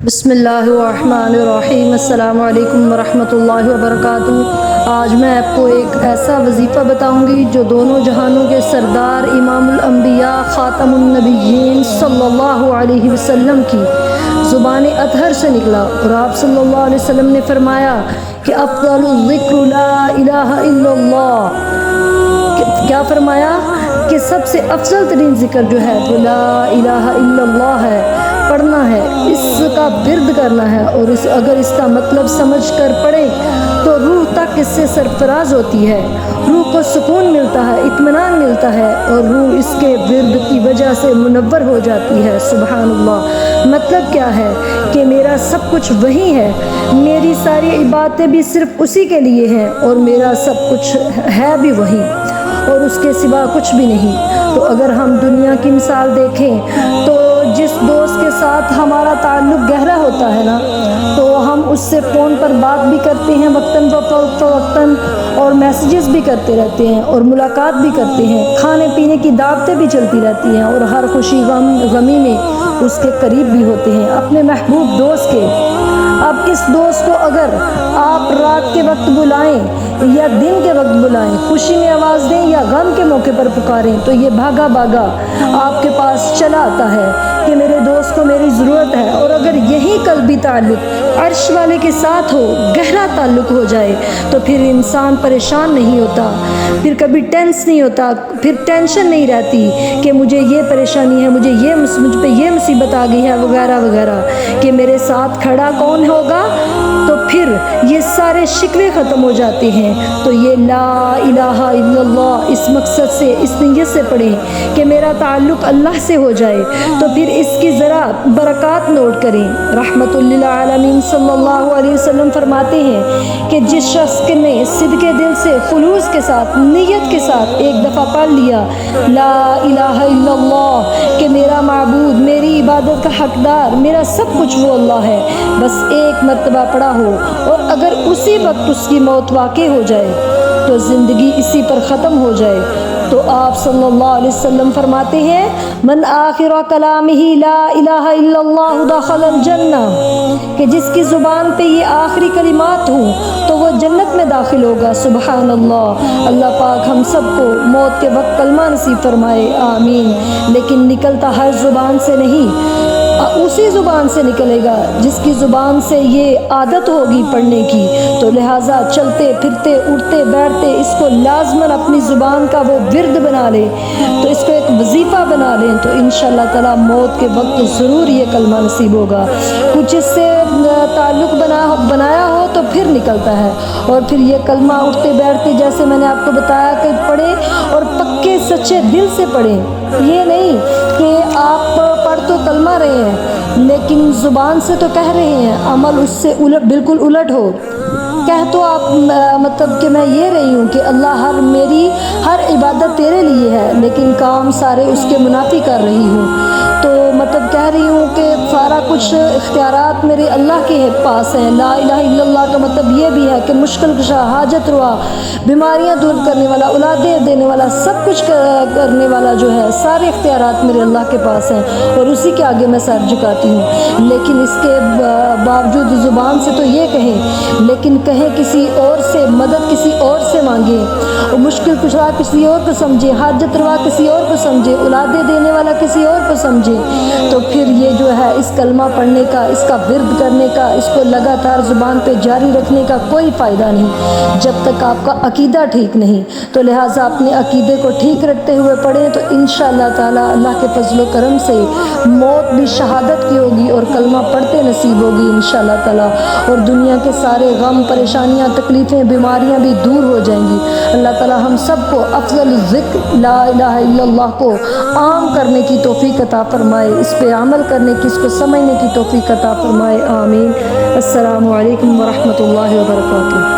بسم اللہ الرحمن الرحیم۔ السلام علیکم ورحمۃ اللہ وبرکاتہ۔ آج میں آپ کو ایک ایسا وظیفہ بتاؤں گی جو دونوں جہانوں کے سردار امام الانبیاء خاتم النبیین صلی اللہ علیہ وسلم کی زبان اطہر سے نکلا، اور آپ صلی اللہ علیہ وسلم نے فرمایا کہ افضل الذکر لا الہ الا اللہ۔ کیا فرمایا کہ سب سے افضل ترین ذکر جو ہے وہ لا الہ الا اللہ ہے، پڑھنا ہے، اس کا ورد کرنا ہے، اور اگر اس کا مطلب سمجھ کر پڑھیں تو روح تک اس سے سرفراز ہوتی ہے، روح کو سکون ملتا ہے، اطمینان ملتا ہے، اور روح اس کے ورد کی وجہ سے منور ہو جاتی ہے۔ سبحان اللہ۔ مطلب کیا ہے کہ میرا سب کچھ وہی ہے، میری ساری عبادتیں بھی صرف اسی کے لیے ہیں، اور میرا سب کچھ ہے بھی وہی، اور اس کے سوا کچھ بھی نہیں۔ تو اگر ہم دنیا کی مثال دیکھیں تو جس دوست کے ساتھ ہمارا تعلق گہرا ہوتا ہے نا، تو ہم اس سے فون پر بات بھی کرتے ہیں وقتاً فوقتاً، اور میسیجز بھی کرتے رہتے ہیں، اور ملاقات بھی کرتے ہیں، کھانے پینے کی دعوتیں بھی چلتی رہتی ہیں، اور ہر خوشی غمی میں اس کے قریب بھی ہوتے ہیں، اپنے محبوب دوست کے۔ اب اس دوست کو اگر آپ رات کے وقت بلائیں یا دن کے وقت بلائیں، خوشی میں آواز دیں یا غم کے موقع پر پکاریں، تو یہ بھاگا بھاگا آپ کے پاس چلا آتا ہے کہ میرے دوست کو میری ضرورت ہے۔ اور اگر یہی قلبی تعلق عرش والے کے ساتھ ہو، گہرا تعلق ہو جائے، تو پھر انسان پریشان نہیں ہوتا، پھر کبھی ٹینس نہیں ہوتا، پھر ٹینشن نہیں رہتی کہ مجھے یہ پریشانی ہے، مجھ پہ یہ مصیبت آ گئی ہے، وغیرہ وغیرہ، کہ میرے ساتھ کھڑا کون ہوگا۔ تو پھر یہ سارے شکوے ختم ہو جاتے ہیں۔ تو یہ لا الہ الا اللہ اس مقصد سے، اس نیت سے پڑھیں کہ میرا تعلق اللہ سے ہو جائے، تو پھر اس کی ذرا برکات نوٹ کریں۔ رحمت للعالمین صلی اللہ علیہ وسلم فرماتے ہیں کہ جس شخص نے صدق دل سے، خلوص کے ساتھ، نیت کے ساتھ ایک دفعہ پڑھ لیا لا الہ الا اللہ کہ میرا معبود، میری عبادت کا حقدار، میرا سب کچھ وہ اللہ ہے، بس ایک مرتبہ پڑھا ہو، اور اگر اسی وقت اس کی موت واقع ہو جائے تو زندگی اسی پر ختم ہو جائے، تو آپ صلی اللہ علیہ وسلم فرماتے ہیں من آخر کلامہ لا الہ الا اللہ دخل الجنہ، کہ جس کی زبان پہ یہ آخری کلمات ہوں تو وہ جنت میں داخل ہوگا۔ سبحان اللہ۔ اللہ پاک ہم سب کو موت کے وقت کلمہ نصیب فرمائے، آمین۔ لیکن نکلتا ہر زبان سے نہیں، اسی زبان سے نکلے گا جس کی زبان سے یہ عادت ہوگی پڑھنے کی۔ تو لہٰذا چلتے پھرتے اٹھتے بیٹھتے اس کو لازماً اپنی زبان کا وہ ورد بنا لیں، تو اس کو ایک وظیفہ بنا لیں، تو انشاءاللہ تعالیٰ موت کے وقت ضرور یہ کلمہ نصیب ہوگا۔ کچھ اس سے تعلق بنایا ہو تو پھر نکلتا ہے، اور پھر یہ کلمہ اٹھتے بیٹھتے جیسے میں نے آپ کو بتایا کہ پڑھیں، اور پکے سچے دل سے پڑھیں۔ یہ نہیں کہ آپ پڑھ تو کلمہ رہے ہیں لیکن زبان سے تو کہہ رہے ہیں، عمل اس سے بالکل الٹ ہو۔ کہہ تو آپ مطلب کہ میں یہ رہی ہوں کہ اللہ میری ہر عبادت تیرے لیے ہے، لیکن کام سارے اس کے منافی کر رہی ہوں، تو مطلب کہہ رہی ہوں کہ سارا کچھ اختیارات میرے اللہ کے پاس ہیں۔ لا الہ الا اللہ کا مطلب یہ بھی ہے کہ مشکل کشا، حاجت روا، بیماریاں دور کرنے والا، اولادیں دینے والا، سب کچھ کرنے والا جو ہے، سارے اختیارات میرے اللہ کے پاس ہیں، اور اسی کے آگے میں سر جھکاتی ہوں۔ لیکن اس کے باوجود زبان سے تو یہ کہیں، لیکن کہیں کسی اور سے، مدد کسی اور سے مانگیں، اور مشکل کشا کسی اور کو سمجھیں، حاجت روا کسی اور کو سمجھیں، اولادیں دینے والا کسی اور کو سمجھیں، تو پھر یہ جو ہے اس کلمہ پڑھنے کا، اس کا ورد کرنے کا، اس کو لگاتار زبان پہ جاری رکھنے کا کوئی فائدہ نہیں جب تک آپ کا عقیدہ ٹھیک نہیں۔ تو لہٰذا اپنے عقیدے کو ٹھیک رکھتے ہوئے پڑھیں، تو انشاءاللہ تعالیٰ اللہ کے فضل و کرم سے موت بھی شہادت کی ہوگی، اور کلمہ پڑھتے نصیب ہوگی انشاءاللہ تعالیٰ، اور دنیا کے سارے غم، پریشانیاں، تکلیفیں، بیماریاں بھی دور ہو جائیں گی۔ اللہ تعالیٰ ہم سب کو افضل ذکر لا الہ الا اللہ کو عام کرنے کی توفیق عطا فرمائے، اس پہ عمل کرنے کی، اس کو سمجھنے کی توفیق عطا فرمائے، آمین۔ السلام علیکم ورحمۃ اللہ وبرکاتہ۔